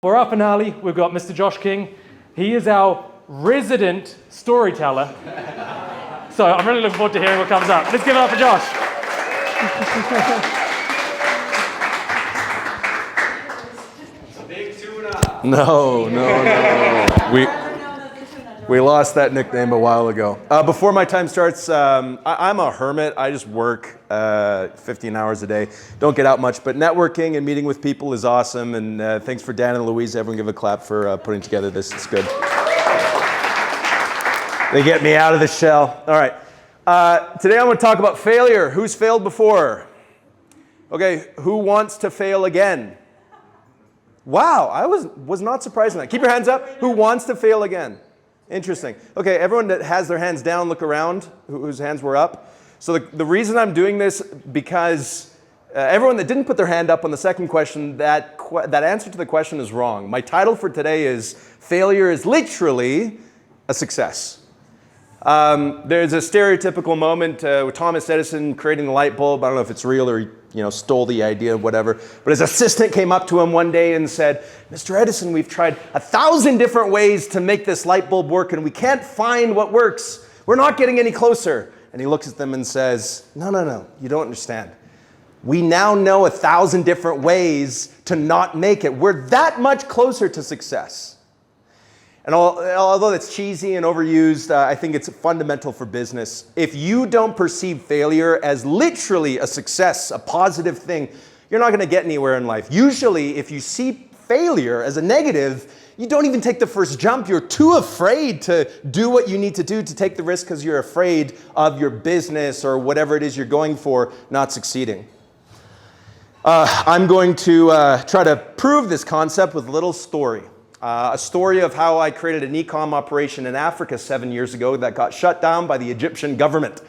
For our finale, we've got Mr. Josh King. He is our resident storyteller. So I'm really looking forward to hearing what comes up. Let's give it up for Josh. Big tuna. No. We lost that nickname a while ago. Before my time starts, I'm a hermit. I just work 15 hours a day. Don't get out much, but networking and meeting with people is awesome. And thanks for Dan and Louise. Everyone give a clap for putting together this. It's good. They get me out of the shell. All right. Today I'm going to talk about failure. Who's failed before? Okay, who wants to fail again? Wow, I was not surprised in that. Keep your hands up. Who wants to fail again? Interesting. Okay, everyone that has their hands down, look around, whose hands were up. So the reason I'm doing this, because everyone that didn't put their hand up on the second question, that answer to the question is wrong. My title for today is, Failure is Literally a Success. There's a stereotypical moment with Thomas Edison creating the light bulb. I don't know if it's real or stole the idea, whatever. But his assistant came up to him one day and said, "Mr. Edison, we've tried 1,000 different ways to make this light bulb work and we can't find what works. We're not getting any closer." And he looks at them and says, No, you don't understand. We now know 1,000 different ways to not make it. We're that much closer to success. And although it's cheesy and overused, I think it's fundamental for business. If you don't perceive failure as literally a success, a positive thing, you're not going to get anywhere in life. Usually, if you see failure as a negative, you don't even take the first jump. You're too afraid to do what you need to do to take the risk because you're afraid of your business or whatever it is you're going for not succeeding. I'm going to try to prove this concept with a little story. A story of how I created an e-com operation in Africa 7 years ago that got shut down by the Egyptian government.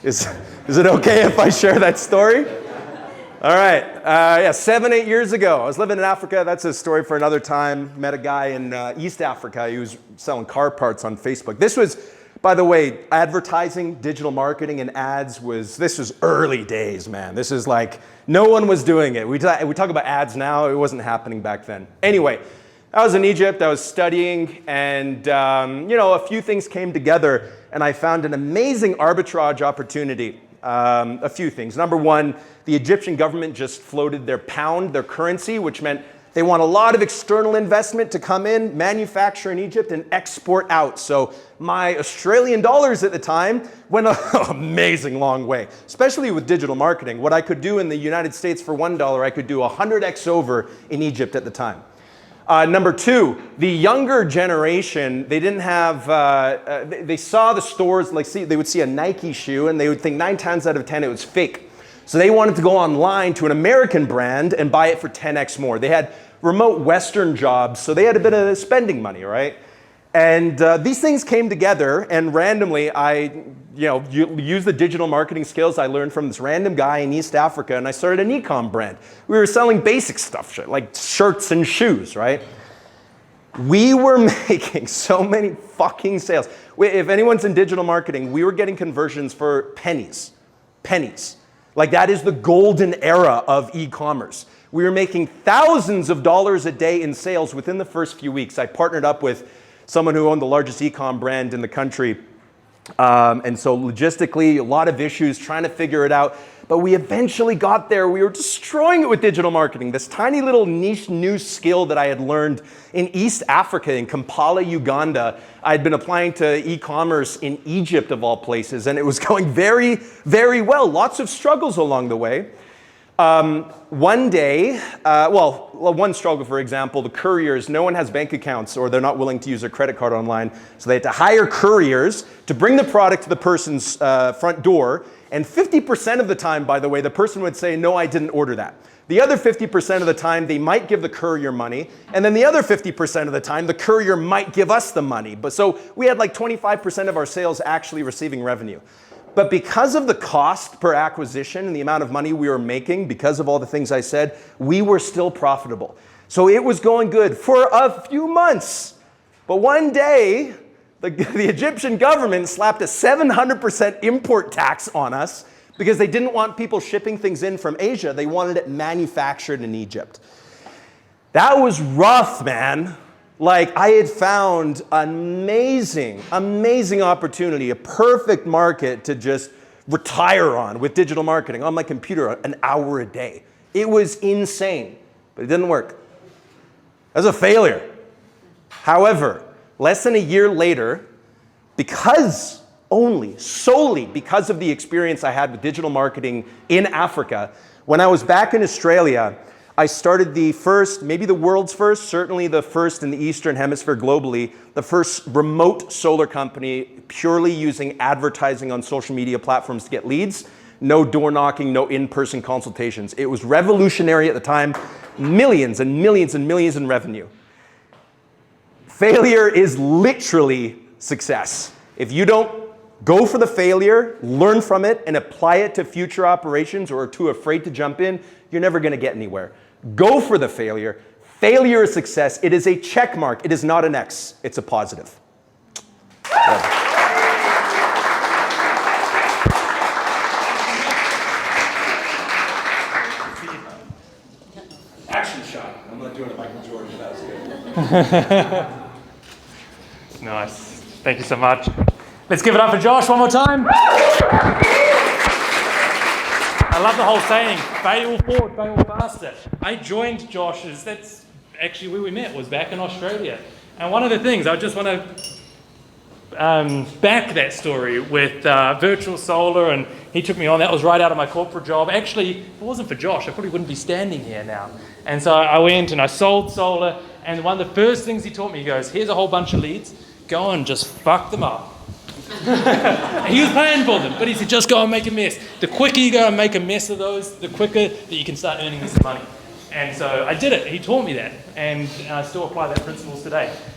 Is it okay if I share that story? All right. 7, 8 years ago, I was living in Africa. That's a story for another time. Met a guy in East Africa. He was selling car parts on Facebook. This was, by the way, advertising, digital marketing, and ads this was early days, man. This is like, no one was doing it. We talk about ads now. It wasn't happening back then. Anyway, I was in Egypt, I was studying, and a few things came together, and I found an amazing arbitrage opportunity. A few things. Number one, the Egyptian government just floated their pound, their currency, which meant they want a lot of external investment to come in, manufacture in Egypt, and export out. So my Australian dollars at the time went an amazing long way, especially with digital marketing. What I could do in the United States for $1, I could do 100x over in Egypt at the time. Number two, the younger generation, they didn't have, they saw the stores, they would see a Nike shoe and they would think 9 times out of 10 it was fake. So they wanted to go online to an American brand and buy it for 10x more. They had remote Western jobs, so they had a bit of spending money, right? And these things came together, and randomly I used the digital marketing skills I learned from this random guy in East Africa, and I started an e-com brand. We were selling basic stuff, like shirts and shoes, right? We were making so many fucking sales. If anyone's in digital marketing, we were getting conversions for pennies. Pennies. Like, that is the golden era of e-commerce. We were making thousands of dollars a day in sales within the first few weeks. I partnered up with someone who owned the largest e-com brand in the country. And so logistically, a lot of issues, trying to figure it out. But we eventually got there. We were destroying it with digital marketing. This tiny little niche new skill that I had learned in East Africa, in Kampala, Uganda. I'd been applying to e-commerce in Egypt, of all places, and it was going very, very well. Lots of struggles along the way. One day, one struggle, for example, the couriers, no one has bank accounts or they're not willing to use their credit card online. So they had to hire couriers to bring the product to the person's front door. And 50% of the time, by the way, the person would say, "No, I didn't order that." The other 50% of the time, they might give the courier money. And then the other 50% of the time, the courier might give us the money. But so we had like 25% of our sales actually receiving revenue. But because of the cost per acquisition and the amount of money we were making, because of all the things I said, we were still profitable. So it was going good for a few months. But one day, the Egyptian government slapped a 700% import tax on us because they didn't want people shipping things in from Asia. They wanted it manufactured in Egypt. That was rough, man. Like, I had found an amazing opportunity, a perfect market to just retire on with digital marketing on my computer an hour a day. It was insane, but it didn't work. That was a failure. However, less than a year later, solely because of the experience I had with digital marketing in Africa, when I was back in Australia, I started the first, maybe the world's first, certainly the first in the Eastern Hemisphere globally, the first remote solar company purely using advertising on social media platforms to get leads. No door knocking, no in-person consultations. It was revolutionary at the time, millions and millions and millions in revenue. Failure is literally success. If you don't go for the failure, learn from it, and apply it to future operations or are too afraid to jump in, you're never going to get anywhere. Go for the failure. Failure is success. It is a check mark. It is not an X. It's a positive. Action shot. I'm not doing a Michael Jordan, but that was good. Nice. Thank you so much. Let's give it up for Josh one more time. I love the whole saying, fail forward, fail faster. I joined Josh's, that's actually where we met, was back in Australia. And one of the things, I just want to back that story with virtual solar, and he took me on. That was right out of my corporate job. Actually, if it wasn't for Josh, I probably wouldn't be standing here now. And so I went and I sold solar, and one of the first things he taught me, he goes, here's a whole bunch of leads, go and just fuck them up. He was paying for them, but he said, just go and make a mess. The quicker you go and make a mess of those, the quicker that you can start earning this money. And so I did it. He taught me that, and I still apply that principles today.